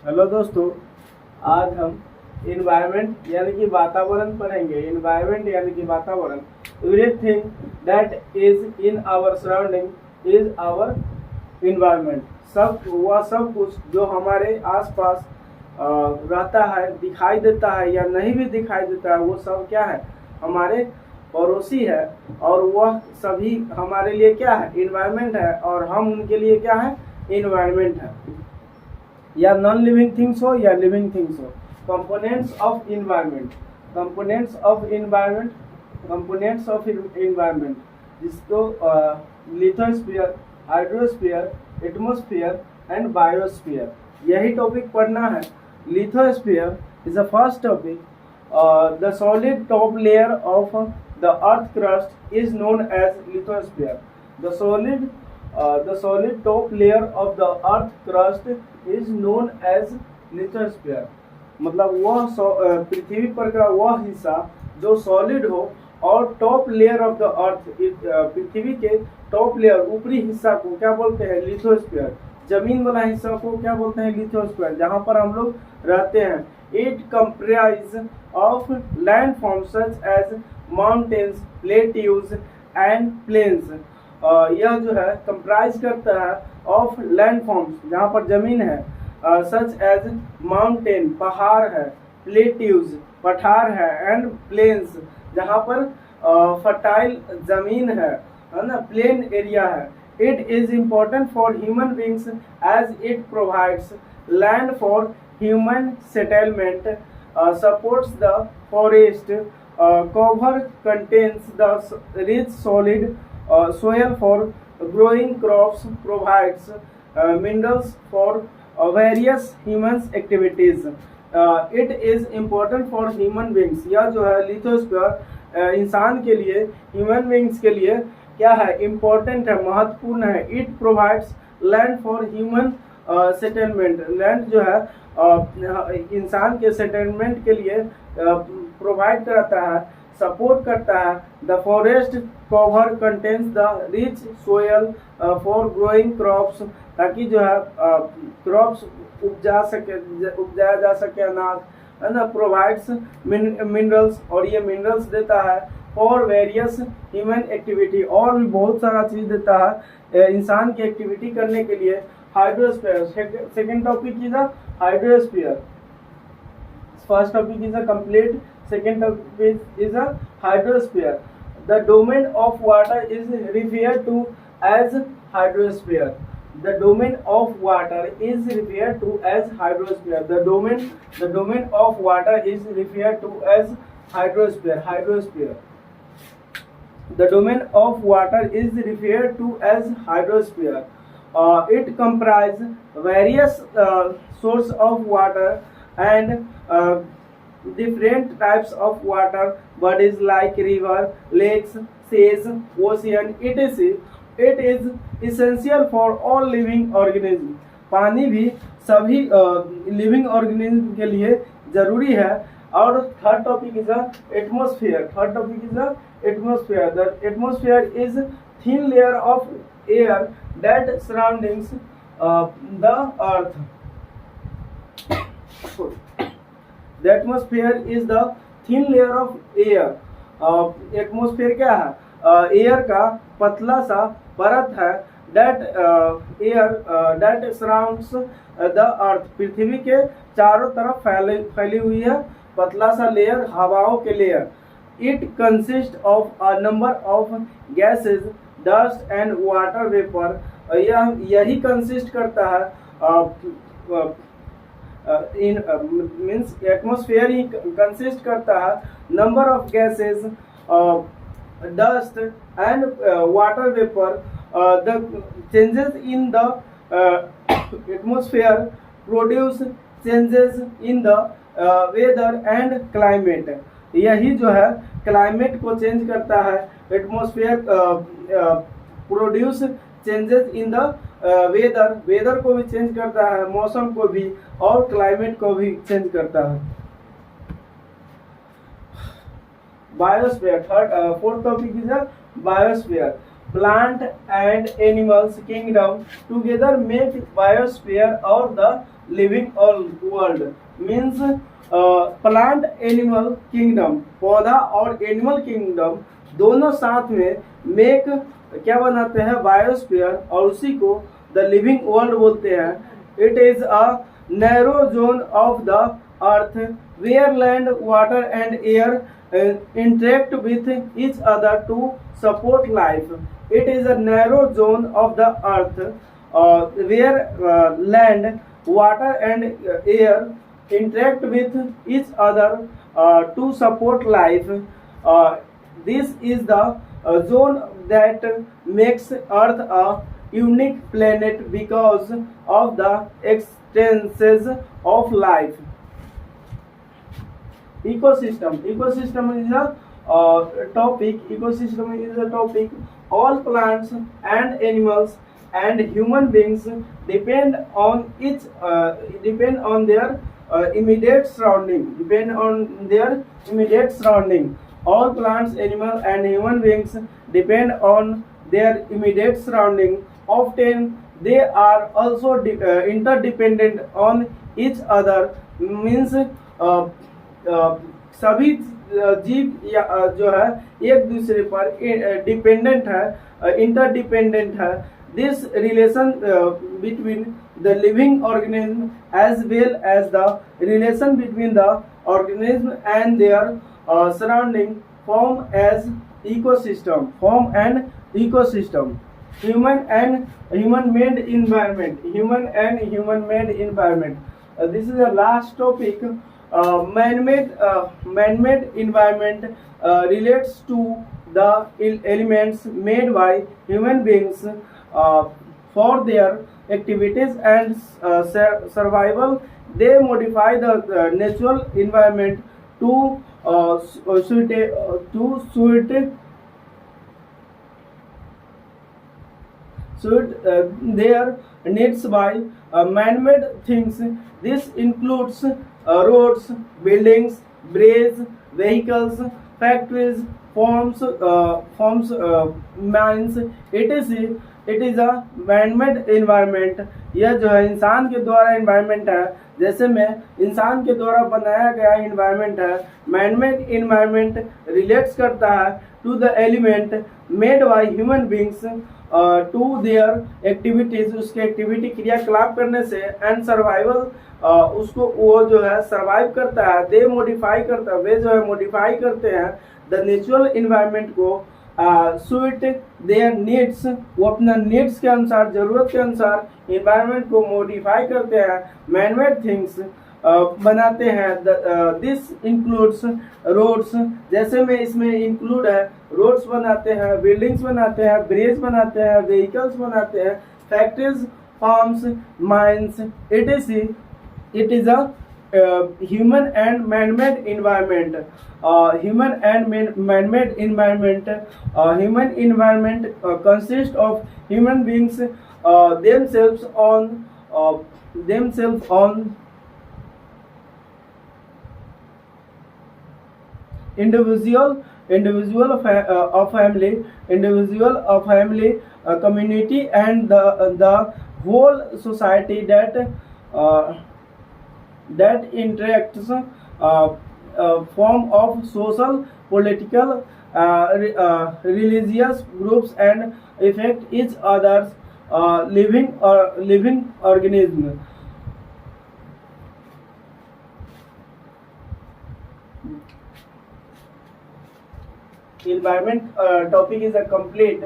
Hello दोस्तों, आज हम इन्वायरमेंट यानी कि वातावरण पढ़ेंगे। इन्वायरमेंट यानी कि वातावरण, everything that is in our surrounding is our environment. सब कुछ जो हमारे आसपास रहता है, दिखाई देता है या नहीं भी दिखाई देता है, वो सब क्या है, हमारे पड़ोसी है। और वह सभी हमारे लिए क्या है, इन्वायरमेंट है, और हम उनके लिए क्या है, इन्वायरमेंट है। या नॉन लिविंग थिंग्स हो या लिविंग थिंग्स हो। Components of environment, components of environment, components of environment, जिसको lithosphere, hydrosphere, atmosphere and biosphere, यही टॉपिक पढ़ना है। Lithosphere is the first topic. The solid top layer of the earth crust is known as lithosphere. The solid top layer of the earth crust is known as lithosphere। मतलब वह पृथ्वी पर का वह हिस्सा जो सॉलिड हो और top layer of the earth, पृथ्वी के टॉप लेयर, ऊपरी हिस्सा को क्या बोलते हैं, लिथोस्फीयर। जमीन वाला हिस्सा को क्या बोलते हैं, लिथोस्फीयर, जहाँ पर हम लोग रहते हैं। It comprise of land form such as mountains, plateaus and plains. यह जो है कंप्राइज करता है ऑफ लैंड फॉर्म्स, जहाँ पर जमीन है, सच एज माउंटेन, पहाड़ है, प्लेट्यूज, पठार है, एंड प्लेन्स, जहाँ पर फर्टाइल जमीन है ना, प्लेन एरिया है। It is important for human beings as it provides land for human settlement, supports the forest, cover contains the rich solid soil for growing crops, provides minerals for various human activities। It is important for human beings। यह जो है lithosphere इंसान के लिए, human beings के लिए क्या है, इम्पोर्टेंट है, महत्वपूर्ण है। It provides land for human settlement. Land जो है इंसान के सेटलमेंट के लिए प्रोवाइड करता है, सपोर्ट करता है। The forest cover contains the rich soil for growing crops, ताकि जो है क्रॉप्स उपजाया जा सके, अनाज है ना। प्रोवाइड्स मिनरल्स, और ये मिनरल्स देता है फॉर वेरियस ह्यूमन एक्टिविटी, और भी बहुत सारा चीज देता है इंसान की एक्टिविटी करने के लिए। Hydrosphere, second topic is hydrosphere. First topic is a complete, second topic is a hydrosphere। The domain of water is referred to as hydrosphere। The domain of water is referred to as hydrosphere। The domain of water is referred to as hydrosphere। Hydrosphere, the domain of water is referred to as hydrosphere। It comprises various sources of water and different types of water bodies like river, lakes, seas, ocean, etc। It is essential for all living organisms। पानी भी सभी living organism के लिए जरूरी है। और third topic is atmosphere. Third topic is atmosphere. The atmosphere is thin layer of air that surroundings the earth। The atmosphere is the thin layer of air। Atmosphere क्या है, एयर का पतला सा परत है। that surrounds the earth, पृथ्वी के चारों तरफ फैली हुई है, पतला सा लेयर, हवाओं के layer. It consists of a number of gases, dust and water vapor। यही कंसिस्ट करता है मीन्स एटमोस्फेयर ही कंसिस्ट करता है number of gases, dust and water vapour. The changes in the atmosphere produce changes in the weather and climate. यही जो है climate को चेंज करता है। Atmosphere produce changes in the weather को भी चेंज करता है, मौसम को भी, और क्लाइमेट को भी चेंज करता है। Biosphere, fourth topic is biosphere. plant and animals kingdom together make biosphere or the living world. Means plant animal kingdom, पौधा और एनिमल किंगडम दोनों साथ में मेक क्या बनाते हैं, बायोस्फीयर, और उसी को द लिविंग वर्ल्ड बोलते हैं. It is a narrow zone of the earth where land water and air interact with each other to support life. It is a narrow zone of the earth where land, water and air interact with each other to support life. This is the zone that makes earth a unique planet because of the extenses of life. Ecosystem is a topic. All plants and animals and human beings depend on their immediate surrounding. All plants, animals and human beings depend on their immediate surrounding. Often they are also interdependent on each other. Means सभी जीव जो है एक दूसरे पर dependent है, interdependent है. This relation between the living organism as well as the relation between the organism and their surrounding form and ecosystem. human made environment. This is the last topic. Man-made environment relates to the elements made by human beings for their activities and survival. They modify the natural environment to suit their needs by man-made things. This includes roads, buildings, bridges, vehicles, factories, farms, mines, etc. It is a man-made environment. यह जो है इंसान के द्वारा environment है, जैसे में इंसान के द्वारा बनाया गया environment है. Man-made environment relates करता है to the element made by human beings to their activities, उसके एक्टिविटी क्रियाकलाप करने से, एंड सर्वाइवल, उसको वो जो है सर्वाइव करता है. दे मॉडिफाई करता है, वे जो है मॉडिफाई करते हैं द नेचुरल इन्वायरमेंट को सूट देयर नीड्स. वो अपना नीड्स के अनुसार, जरूरत के अनुसार इन्वायरमेंट को मॉडिफाई करते हैं. मैनमेड थिंग्स बनाते हैं. दिस इंक्लूड्स रोड्स, जैसे में इसमें इंक्लूड है रोड्स बनाते हैं, बिल्डिंग्स बनाते हैं, ब्रिज बनाते हैं, व्हीकल्स बनाते हैं, factories, farms, mines, etc. It is a human and man-made environment. Human environment consists of human beings themselves on individual of family, community and the whole society that interacts, form of social, political, religious groups and affect each other's living organism. Environment topic is a complete.